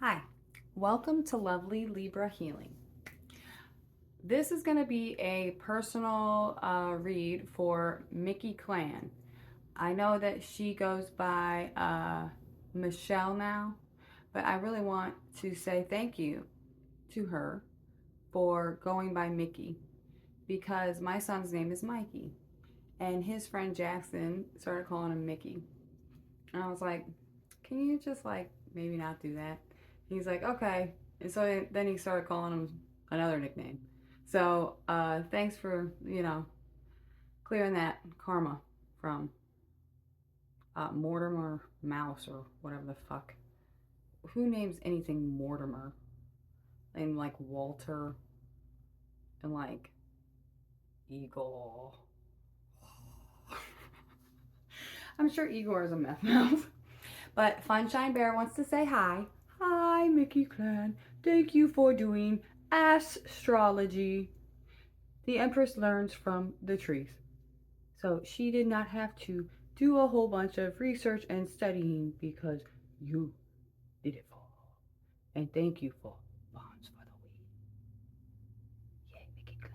Hi, welcome to Lovely Libra Healing. This is going to be a personal read for Mikki Klan. I know that she goes by Michelle now, but I really want to say thank you to her for going by Mikki because my son's name is Mikey and his friend Jackson started calling him Mikki. And I was like, can you just maybe not do that? He's like, okay. And so then he started calling him another nickname. So thanks for, clearing that karma from Mortimer Mouse or whatever the fuck. Who names anything Mortimer? And like Walter and like Eagle. I'm sure Igor is a meth mouth. But Funshine Bear wants to say hi. Hi, Mikki Klan. Thank you for doing astrology. The Empress learns from the trees. So she did not have to do a whole bunch of research and studying because you did it for her. And thank you for bonds for the weed. Yay, Mikki Klan.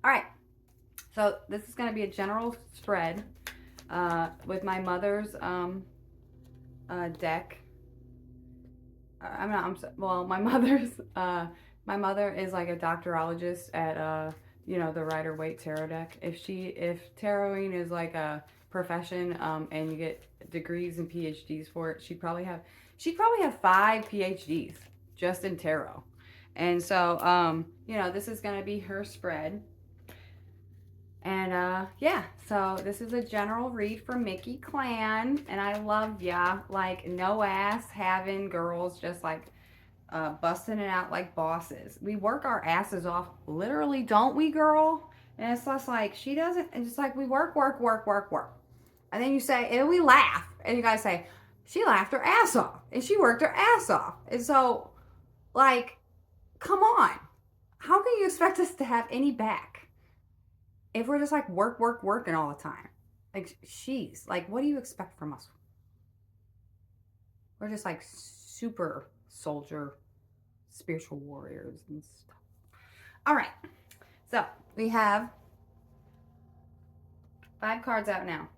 All right. So this is going to be a general spread with my mother's deck. My mother's my mother is like a doctorologist at the Rider-Waite tarot deck. If taroting is like a profession and you get degrees and PhDs for it, she'd probably have 5 PhDs just in tarot. And so this is going to be her spread. And yeah, so this is a general read for Mikki Klan, and I love ya. Like, no ass having girls just like busting it out like bosses. We work our asses off, literally, don't we, girl? And it's just like she doesn't. It's just like we work, and then you say, and we laugh, and you guys say, she laughed her ass off, and she worked her ass off, and so, like, come on, how can you expect us to have any back? If we're just like working all the time, like, she's like, what do you expect from us? We're just like super soldier, spiritual warriors and stuff. All right, so we have 5 cards out now.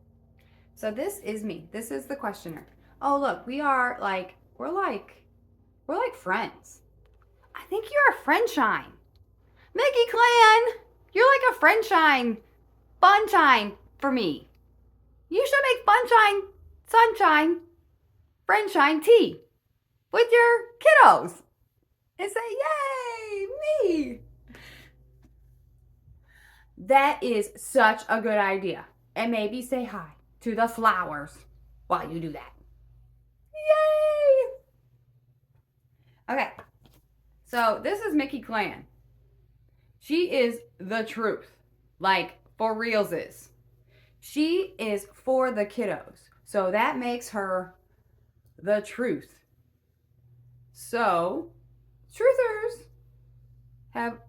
So this is me. This is the questioner. Oh look, we're like friends. I think you're a friendshine, Mikki Klan. You're like a friendshine. Funshine for me. You should make funshine, sunshine, friendshine tea with your kiddos and say, yay, me. That is such a good idea. And maybe say hi to the flowers while you do that. Yay. Okay. So this is Mikki Klan. She is the truth. Like, for reals is. She is for the kiddos. So that makes her the truth. So, truthers have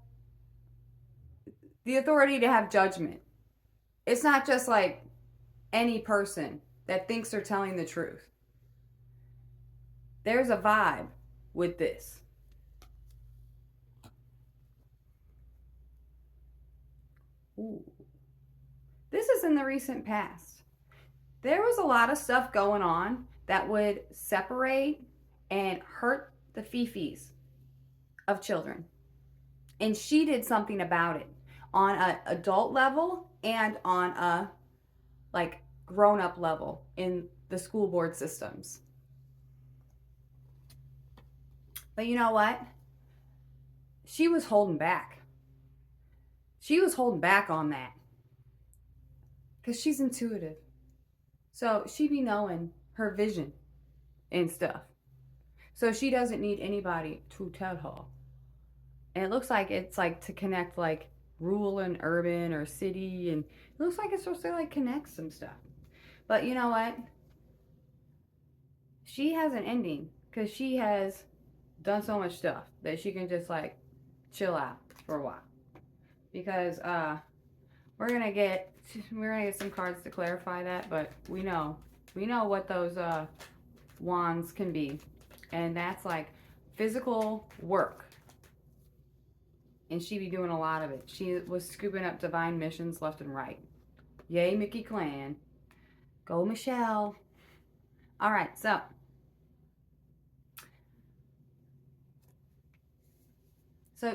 the authority to have judgment. It's not just like any person that thinks they're telling the truth. There's a vibe with this. Ooh. This is in the recent past. There was a lot of stuff going on that would separate and hurt the fifis of children. And she did something about it on an adult level and on a like grown-up level in the school board systems. But you know what? She was holding back. She was holding back on that. Because she's intuitive. So she be knowing her vision and stuff. So she doesn't need anybody to tell her. And it looks like it's like to connect like rural and urban or city. And it looks like it's supposed to like connect some stuff. But you know what? She has an ending because she has done so much stuff that she can just like chill out for a while. Because we're gonna get some cards to clarify that, but we know what those wands can be. And that's like physical work. And she be doing a lot of it. She was scooping up divine missions left and right. Yay, Mikki Clan. Go, Michelle. All right, so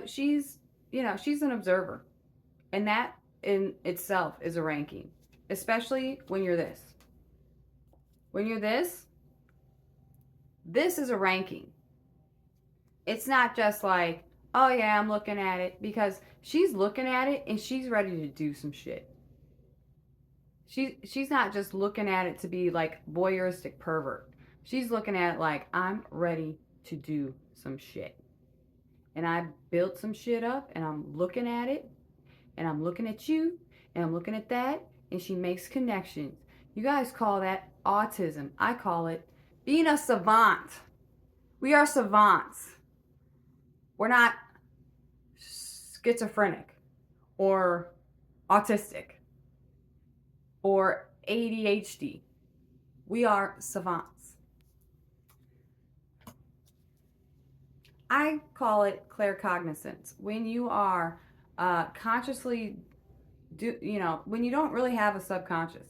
she's, she's an observer. And that in itself is a ranking, especially when you're this. When you're this is a ranking. It's not just like, oh yeah, I'm looking at it, because she's looking at it and she's ready to do some shit. She's not just looking at it to be like voyeuristic pervert. She's looking at it like, I'm ready to do some shit. And I built some shit up and I'm looking at it and I'm looking at you and I'm looking at that, and she makes connections. You guys call that autism. I call it being a savant. We are savants. We're not schizophrenic or autistic or ADHD. We are savants. I call it claircognizance. When you are consciously when you don't really have a subconscious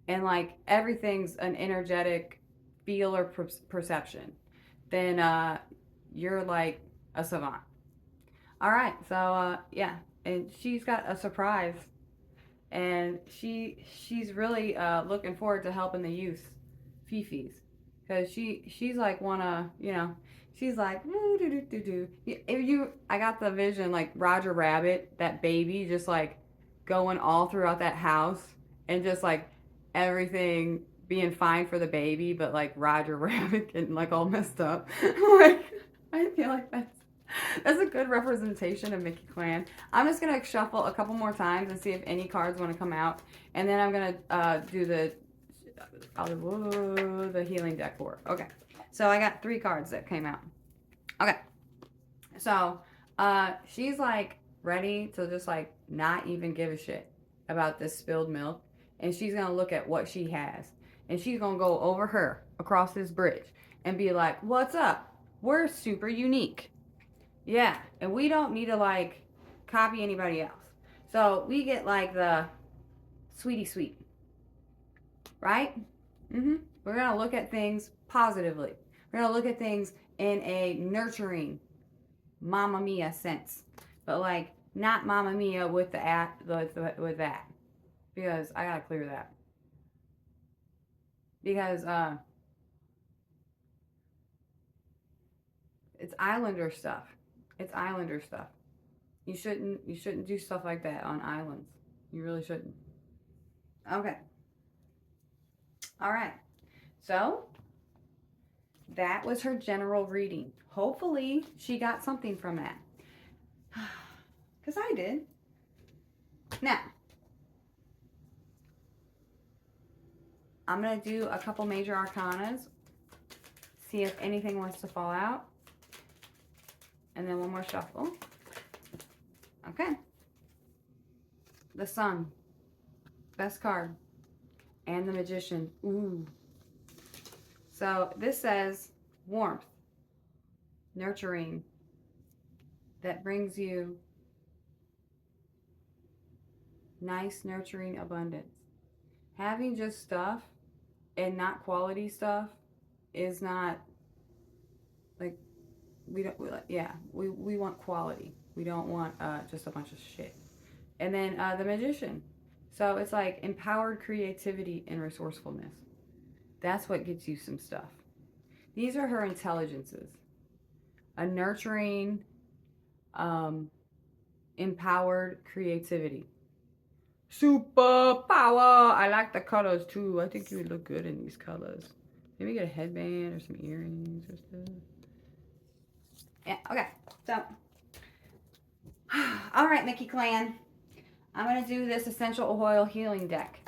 and like everything's an energetic feel or perception, then you're like a savant. All right, so yeah, and she's got a surprise, and she's really looking forward to helping the youth, Fifis, because she's like wanna, she's like I got the vision like Roger Rabbit, that baby just like going all throughout that house and just like everything being fine for the baby, but like Roger Rabbit getting like all messed up. Like, I feel like that's a good representation of Mikki Clan. I'm just gonna shuffle a couple more times and see if any cards want to come out, and then I'm gonna do the healing deck for her. Okay, so I got 3 cards that came out. Okay, so she's like ready to just like not even give a shit about this spilled milk, and she's gonna look at what she has, and she's gonna go over her across this bridge and be like, what's up? We're super unique. Yeah, and we don't need to like copy anybody else. So we get like the sweetie sweet, right? We're gonna look at things positively. We're gonna look at things in a nurturing, Mamma Mia sense, but like not Mamma Mia with with that, because I gotta clear that, because it's Islander stuff. It's Islander stuff. You shouldn't do stuff like that on islands. You really shouldn't. Okay. All right. So that was her general reading. Hopefully she got something from that. Because I did. Now, I'm going to do a couple major arcanas. See if anything wants to fall out. And then one more shuffle. Okay. The Sun. Best card. And the Magician. Ooh. So this says warmth. Nurturing. That brings you nice, nurturing abundance. Having just stuff and not quality stuff is not like, we want quality. We don't want just a bunch of shit. And then the Magician. So it's like empowered creativity and resourcefulness. That's what gets you some stuff. These are her intelligences. A nurturing, empowered creativity. Super power. I like the colors too. I think you would look good in these colors. Maybe get a headband or some earrings or stuff. Yeah, okay. So, all right, Mikki Clan. I'm going to do this essential oil healing deck.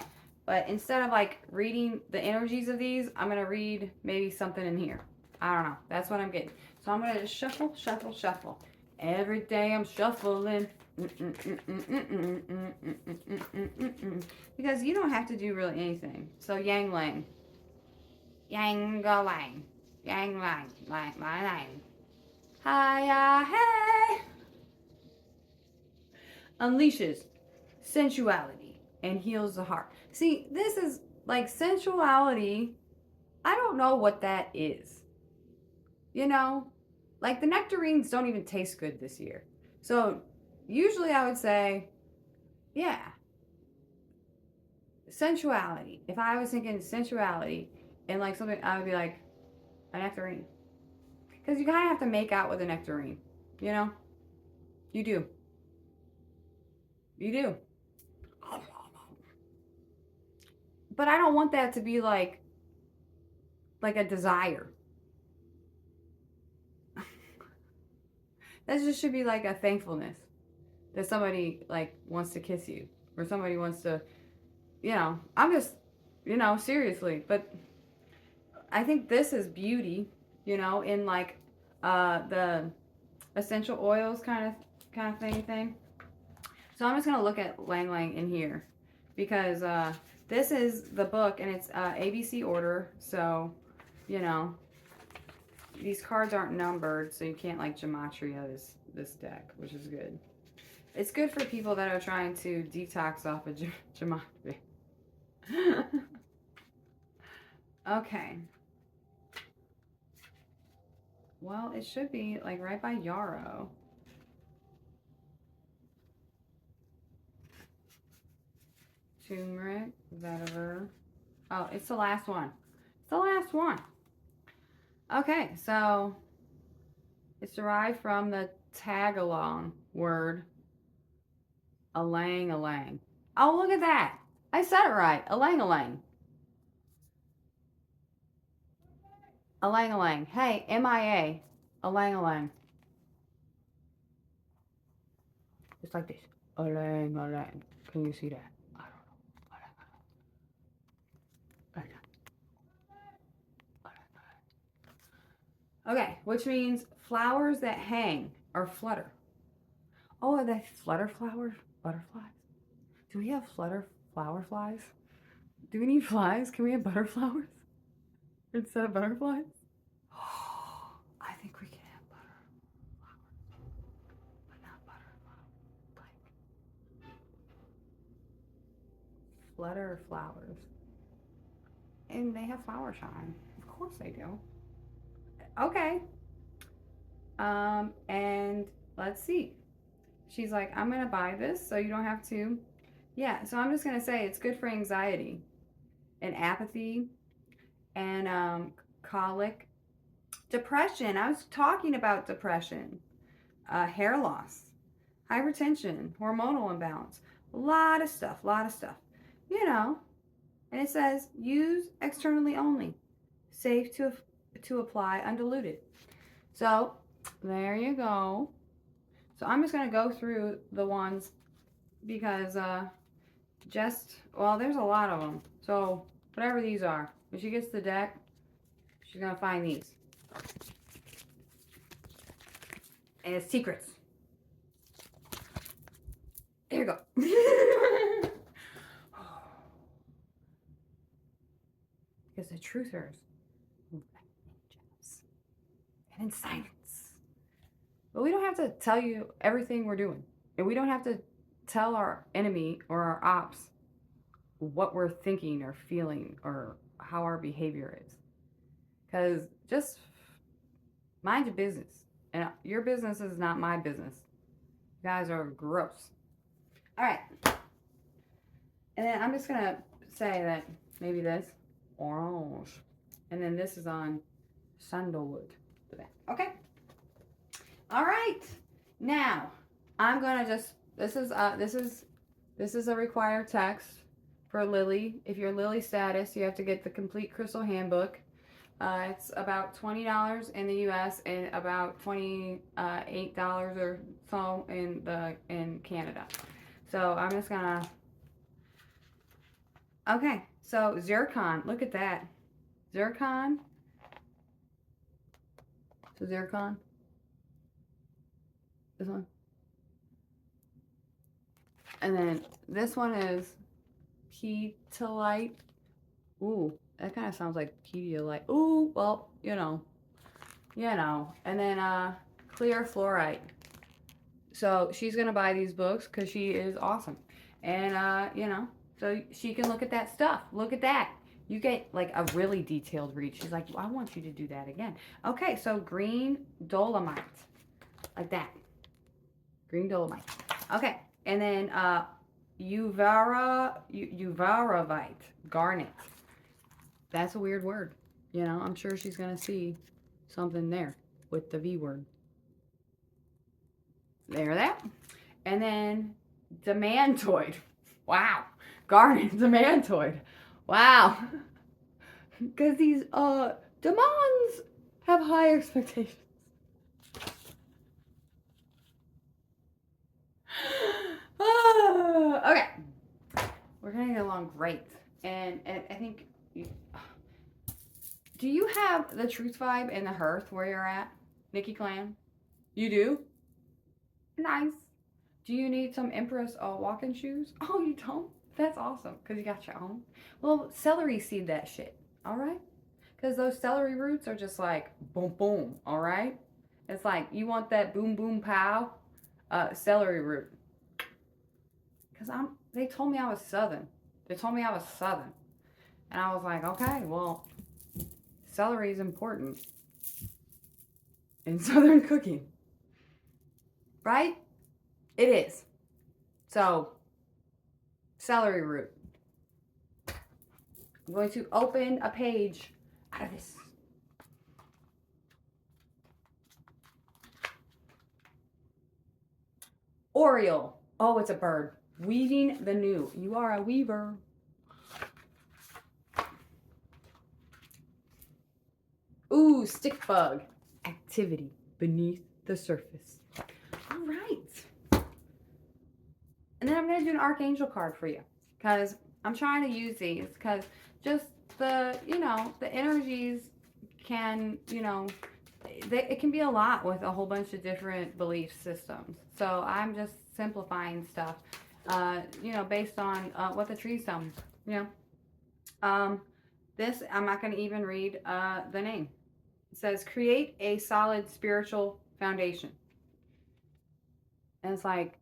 But instead of like reading the energies of these, I'm going to read maybe something in here. I don't know. That's what I'm getting. So I'm going to just shuffle, shuffle, shuffle. Every day I'm shuffling. Because you don't have to do really anything. So Yang Lang. yang lang, yang lang, lang, lang, lang. Hiya, hey! Unleashes sensuality and heals the heart. See, this is like sensuality. I don't know what that is. You know, like the nectarines don't even taste good this year. So usually I would say, yeah, sensuality. If I was thinking sensuality and like something, I would be like a nectarine. Because you kind of have to make out with a nectarine. You know? You do. You do. But I don't want that to be like a desire. That just should be like a thankfulness that somebody like wants to kiss you or somebody wants to, I'm just, seriously. But I think this is beauty, in like the essential oils kind of thing. So I'm just gonna look at Lang Lang in here because this is the book and it's ABC order. So, these cards aren't numbered, so you can't like gematria this deck, which is good. It's good for people that are trying to detox off of gematria. Okay. Well, it should be like right by Yarrow. Turmeric, vetiver. Oh, it's the last one. It's the last one. Okay, so it's derived from the Tagalog word alang alang. Oh, look at that. I said it right. Alang alang. Alang alang. Hey, MIA. Alang alang. Just like this. Alang alang. Can you see that? I don't know. Okay, which means flowers that hang or flutter. Oh, are they flutter flowers? Butterflies? Do we have flutter flower flies? Do we need flies? Can we have butterflowers instead of butterflies? I think we can have butterflowers, but not butterflies. Like flutter flowers. And they have flower shine. Of course they do. Okay. And let's see. She's like, I'm gonna buy this so you don't have to. Yeah, so I'm just gonna say it's good for anxiety and apathy and colic, depression. I was talking about depression, hair loss, hypertension, hormonal imbalance, a lot of stuff, And it says use externally only, safe to apply, undiluted. So there you go. So I'm just gonna go through the ones because there's a lot of them. So whatever these are, when she gets the deck, she's gonna find these. And it's secrets. There you go. Because the truthers move like ninjas and in silence. But we don't have to tell you everything we're doing. And we don't have to tell our enemy or our ops what we're thinking or feeling or how our behavior is. Because just mind your business. And your business is not my business. You guys are gross. All right. And then I'm just going to say that maybe this, orange. And then this is on sandalwood. Okay. All right. Now, I'm going to just, this is a required text for Lily. If you're Lily status, you have to get the complete crystal handbook. It's about $20 in the U.S. and about $28 or so in Canada. So I'm just gonna. Okay, so zircon. Look at that, zircon. So zircon. This one. And then this one is petalite. Ooh, That kind of sounds like Pedialyte. Ooh, well, And then clear fluorite. So she's gonna buy these books because she is awesome, and so she can look at that stuff. Look at that. You get like a really detailed read. She's like, well, I want you to do that again. Okay, so green dolomite, like that. Green dolomite. Okay, and then uvaravite, garnet. That's a weird word. I'm sure she's gonna see something there with the V word. There, that. And then demantoid. Wow. Garnet demantoid. Wow. Because these demands have high expectations. Okay. We're going to get along great. And I think... Do you have the truth vibe in the hearth where you're at? Nikki Clan? You do? Nice. Do you need some Empress walking shoes? Oh, you don't? That's awesome, because you got your own. Well, celery seed that shit, all right? Because those celery roots are just like boom, boom, all right? It's like, you want that boom, boom, pow celery root. Because they told me I was Southern. They told me I was Southern. And I was like, okay, well, celery is important in Southern cooking. Right? It is. So, celery root. I'm going to open a page out of this. Oriole. Oh, it's a bird. Weaving the new. You are a weaver. Ooh, stick bug. Activity beneath the surface. All right. And then I'm going to do an archangel card for you. Because I'm trying to use these. Because just the energies can, it can be a lot with a whole bunch of different belief systems. So I'm just simplifying stuff, based on what the trees tell me. This, I'm not going to even read the name. It says, create a solid spiritual foundation. And it's like,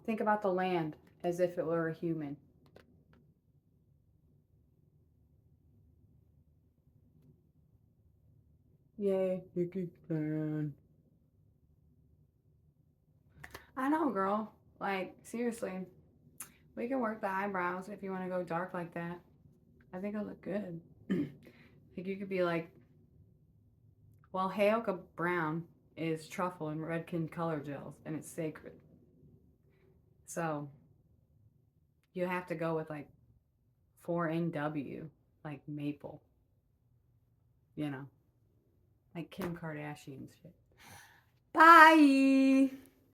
think about the land as if it were a human. Yay, Mikki Clan. I know, girl. Like, seriously. We can work the eyebrows if you want to go dark like that. I think it'll look good. Like, you could be like, well, Heyoka Brown is truffle and redkin color gels, and it's sacred. So, you have to go with, like, 4NW, like maple. Like Kim Kardashian shit. Bye!